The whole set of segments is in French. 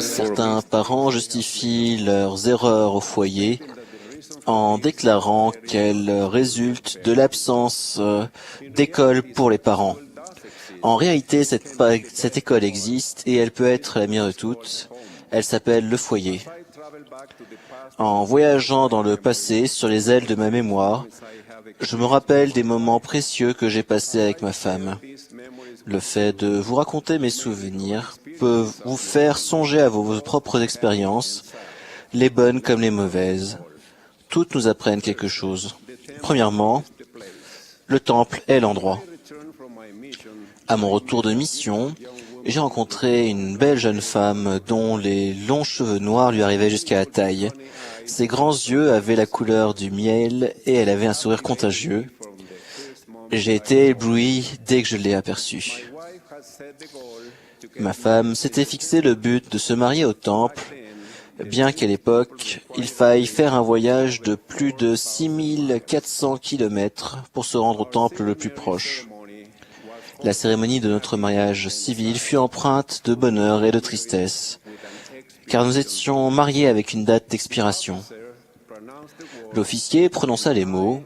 Certains parents justifient leurs erreurs au foyer en déclarant qu'elles résultent de l'absence d'école pour les parents. En réalité, cette école existe et elle peut être la meilleure de toutes. Elle s'appelle le foyer. En voyageant dans le passé sur les ailes de ma mémoire, je me rappelle des moments précieux que j'ai passés avec ma femme. Le fait de vous raconter mes souvenirs peut vous faire songer à vos propres expériences, les bonnes comme les mauvaises. Toutes nous apprennent quelque chose. Premièrement, le temple est l'endroit. À mon retour de mission, j'ai rencontré une belle jeune femme dont les longs cheveux noirs lui arrivaient jusqu'à la taille. Ses grands yeux avaient la couleur du miel et elle avait un sourire contagieux. J'ai été ébloui dès que je l'ai aperçue. Ma femme s'était fixé le but de se marier au temple, bien qu'à l'époque, il faille faire un voyage de plus de 6400 kilomètres pour se rendre au temple le plus proche. La cérémonie de notre mariage civil fut empreinte de bonheur et de tristesse, car nous étions mariés avec une date d'expiration. L'officier prononça les mots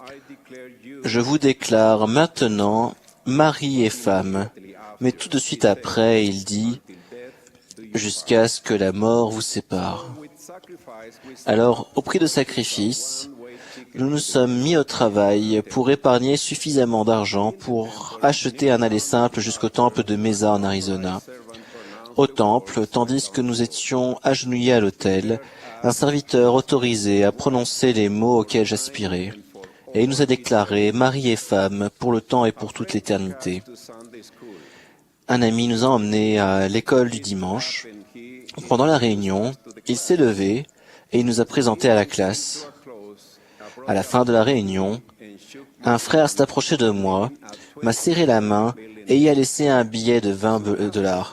« Je vous déclare maintenant mari et femme », mais tout de suite après, il dit « Jusqu'à ce que la mort vous sépare ». Alors, au prix de sacrifice, nous nous sommes mis au travail pour épargner suffisamment d'argent pour acheter un aller simple jusqu'au temple de Mesa en Arizona. Au temple, tandis que nous étions agenouillés à l'autel, un serviteur autorisé à prononcer les mots auxquels j'aspirais, et il nous a déclaré mari et femme pour le temps et pour toute l'éternité. Un ami nous a emmenés à l'école du dimanche. Pendant la réunion, il s'est levé et il nous a présentés à la classe. À la fin de la réunion, un frère s'est approché de moi, m'a serré la main et y a laissé un billet de $20.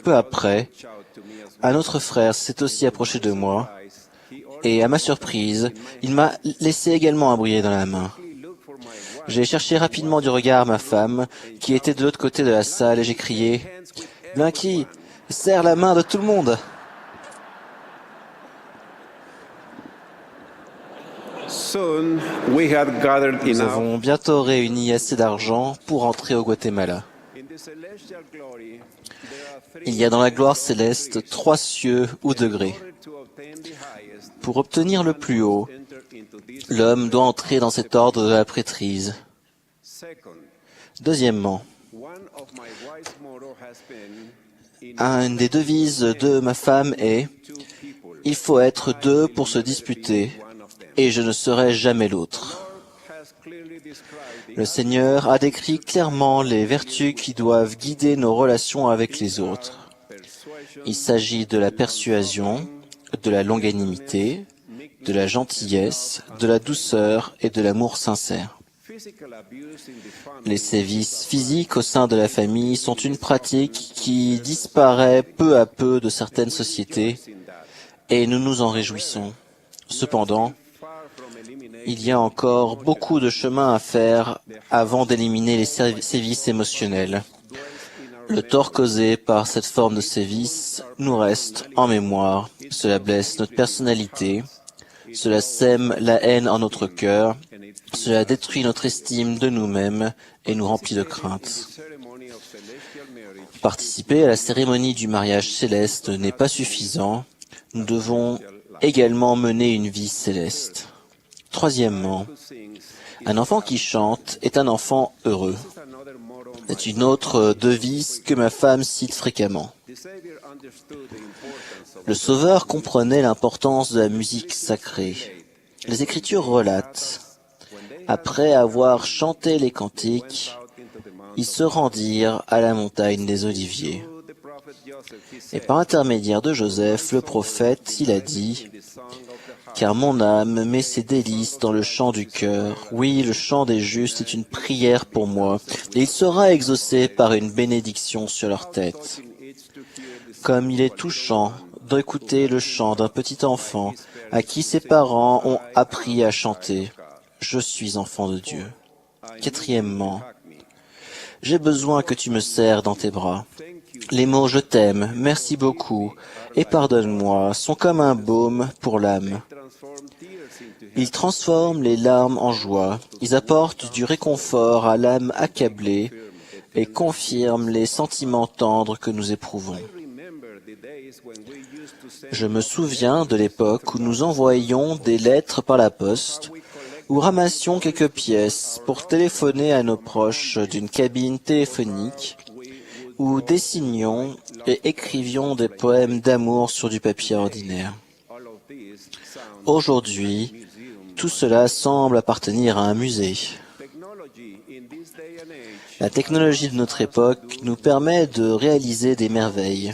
Peu après, un autre frère s'est aussi approché de moi et, à ma surprise, il m'a laissé également un billet dans la main. J'ai cherché rapidement du regard ma femme, qui était de l'autre côté de la salle, et j'ai crié « Blinky, serre la main de tout le monde !» Nous avons bientôt réuni assez d'argent pour rentrer au Guatemala. Il y a dans la gloire céleste 3 cieux ou degrés. Pour obtenir le plus haut, l'homme doit entrer dans cet ordre de la prêtrise. Deuxièmement, une des devises de ma femme est « Il faut être 2 pour se disputer, et je ne serai jamais l'autre ». Le Seigneur a décrit clairement les vertus qui doivent guider nos relations avec les autres. Il s'agit de la persuasion, de la longanimité, de la gentillesse, de la douceur et de l'amour sincère. Les sévices physiques au sein de la famille sont une pratique qui disparaît peu à peu de certaines sociétés et nous nous en réjouissons. Cependant, il y a encore beaucoup de chemin à faire avant d'éliminer les sévices émotionnels. Le tort causé par cette forme de sévice nous reste en mémoire. Cela blesse notre personnalité, cela sème la haine en notre cœur, cela détruit notre estime de nous-mêmes et nous remplit de crainte. Participer à la cérémonie du mariage céleste n'est pas suffisant. Nous devons également mener une vie céleste. Troisièmement, un enfant qui chante est un enfant heureux. C'est une autre devise que ma femme cite fréquemment. Le Sauveur comprenait l'importance de la musique sacrée. Les Écritures relatent, après avoir chanté les cantiques, ils se rendirent à la montagne des Oliviers. Et par intermédiaire de Joseph, le prophète, il a dit « Car mon âme met ses délices dans le chant du cœur. Oui, le chant des justes est une prière pour moi, et il sera exaucé par une bénédiction sur leur tête. » Comme il est touchant d'écouter le chant d'un petit enfant à qui ses parents ont appris à chanter « Je suis enfant de Dieu ». Quatrièmement, j'ai besoin que tu me serres dans tes bras. Les mots « je t'aime »,« merci beaucoup » et « pardonne-moi » sont comme un baume pour l'âme. Ils transforment les larmes en joie, ils apportent du réconfort à l'âme accablée et confirment les sentiments tendres que nous éprouvons. Je me souviens de l'époque où nous envoyions des lettres par la poste, ou ramassions quelques pièces pour téléphoner à nos proches d'une cabine téléphonique, ou dessinions et écrivions des poèmes d'amour sur du papier ordinaire. Aujourd'hui, tout cela semble appartenir à un musée. La technologie de notre époque nous permet de réaliser des merveilles.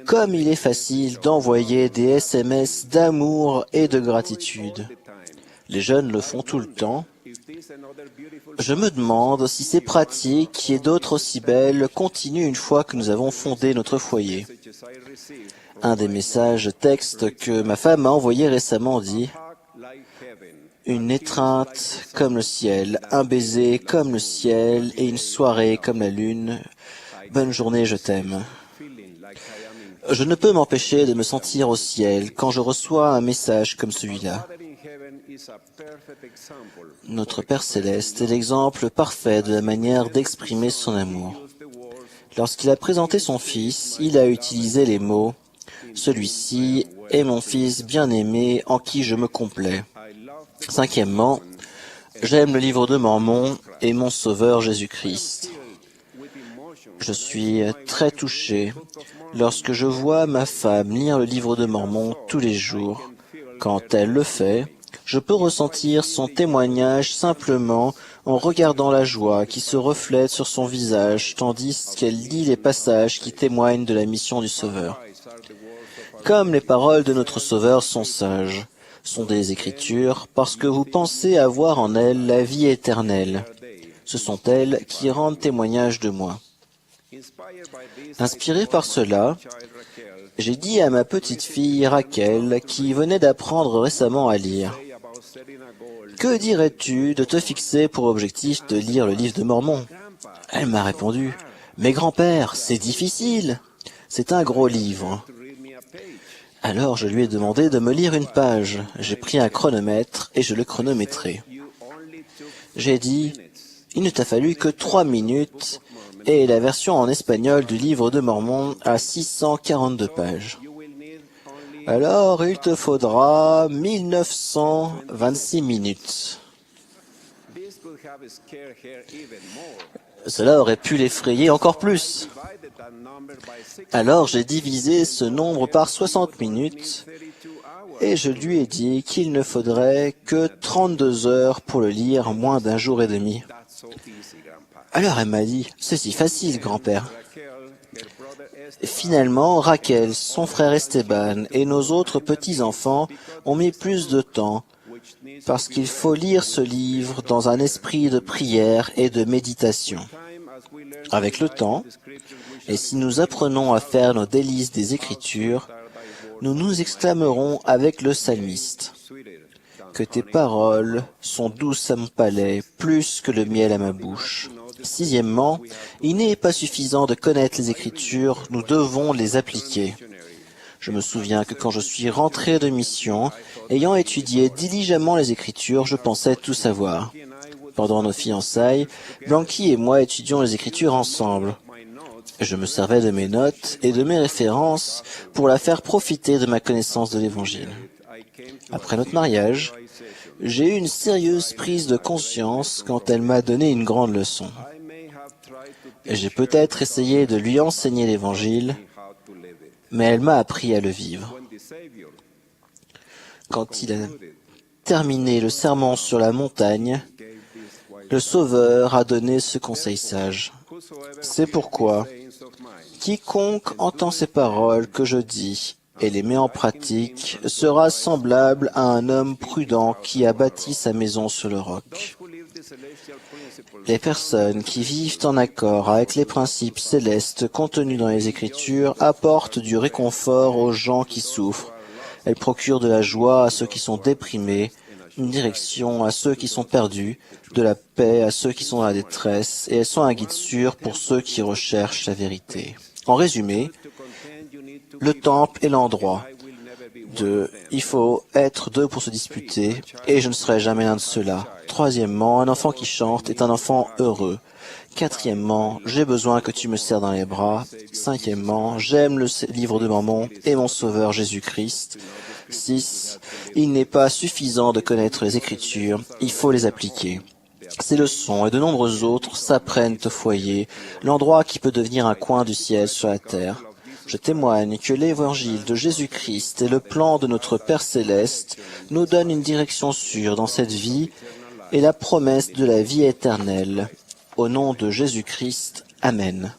Comme il est facile d'envoyer des SMS d'amour et de gratitude. Les jeunes le font tout le temps. Je me demande si ces pratiques et d'autres aussi belles continuent une fois que nous avons fondé notre foyer. Un des messages textes que ma femme m'a envoyé récemment dit « Une étreinte comme le ciel, un baiser comme le ciel et une soirée comme la lune. Bonne journée, je t'aime. » Je ne peux m'empêcher de me sentir au ciel quand je reçois un message comme celui-là. Notre Père Céleste est l'exemple parfait de la manière d'exprimer son amour. Lorsqu'il a présenté son Fils, il a utilisé les mots « Celui-ci est mon Fils bien-aimé en qui je me complais ». Cinquièmement, j'aime le livre de Mormon et mon Sauveur Jésus-Christ. Je suis très touché lorsque je vois ma femme lire le livre de Mormon tous les jours. Quand elle le fait, je peux ressentir son témoignage simplement en regardant la joie qui se reflète sur son visage tandis qu'elle lit les passages qui témoignent de la mission du Sauveur. Comme les paroles de notre Sauveur sont sages, sont des Écritures parce que vous pensez avoir en elles la vie éternelle. Ce sont elles qui rendent témoignage de moi. Inspiré par cela, j'ai dit à ma petite fille Raquel, qui venait d'apprendre récemment à lire, « Que dirais-tu de te fixer pour objectif de lire le livre de Mormon ?» Elle m'a répondu, « Mais grand-père, c'est difficile. C'est un gros livre. » Alors je lui ai demandé de me lire une page. J'ai pris un chronomètre et je le chronométrai. J'ai dit, « Il ne t'a fallu que 3 minutes et la version en espagnol du livre de Mormon a 642 pages. Alors il te faudra 1926 minutes. » Cela aurait pu l'effrayer encore plus. Alors j'ai divisé ce nombre par 60 minutes et je lui ai dit qu'il ne faudrait que 32 heures pour le lire en moins d'un jour et demi. Alors elle m'a dit, « C'est si facile, grand-père. » Finalement, Raquel, son frère Esteban et nos autres petits-enfants ont mis plus de temps parce qu'il faut lire ce livre dans un esprit de prière et de méditation. Avec le temps, et si nous apprenons à faire nos délices des Écritures, nous nous exclamerons avec le psalmiste, « Que tes paroles sont douces à mon palais, plus que le miel à ma bouche. » Sixièmement, il n'est pas suffisant de connaître les Écritures, nous devons les appliquer. Je me souviens que quand je suis rentré de mission, ayant étudié diligemment les Écritures, je pensais tout savoir. Pendant nos fiançailles, Blanqui et moi étudions les Écritures ensemble. Je me servais de mes notes et de mes références pour la faire profiter de ma connaissance de l'Évangile. Après notre mariage, j'ai eu une sérieuse prise de conscience quand elle m'a donné une grande leçon. J'ai peut-être essayé de lui enseigner l'Évangile, mais elle m'a appris à le vivre. Quand il a terminé le sermon sur la montagne, le Sauveur a donné ce conseil sage. C'est pourquoi, quiconque entend ces paroles que je dis et les met en pratique sera semblable à un homme prudent qui a bâti sa maison sur le roc. Les personnes qui vivent en accord avec les principes célestes contenus dans les Écritures apportent du réconfort aux gens qui souffrent. Elles procurent de la joie à ceux qui sont déprimés une direction à ceux qui sont perdus, de la paix à ceux qui sont dans la détresse, et elles sont un guide sûr pour ceux qui recherchent la vérité. En résumé, le temple est l'endroit. 2. Il faut être 2 pour se disputer, et je ne serai jamais l'un de ceux-là. 3. Un enfant qui chante est un enfant heureux. 4. J'ai besoin que tu me serres dans les bras. 5. J'aime le livre de Mormon et mon Sauveur Jésus-Christ. 6. Il n'est pas suffisant de connaître les Écritures, il faut les appliquer. Ces leçons et de nombreuses autres s'apprennent au foyer, l'endroit qui peut devenir un coin du ciel sur la terre. Je témoigne que l'évangile de Jésus-Christ et le plan de notre Père céleste nous donnent une direction sûre dans cette vie et la promesse de la vie éternelle. Au nom de Jésus-Christ, Amen.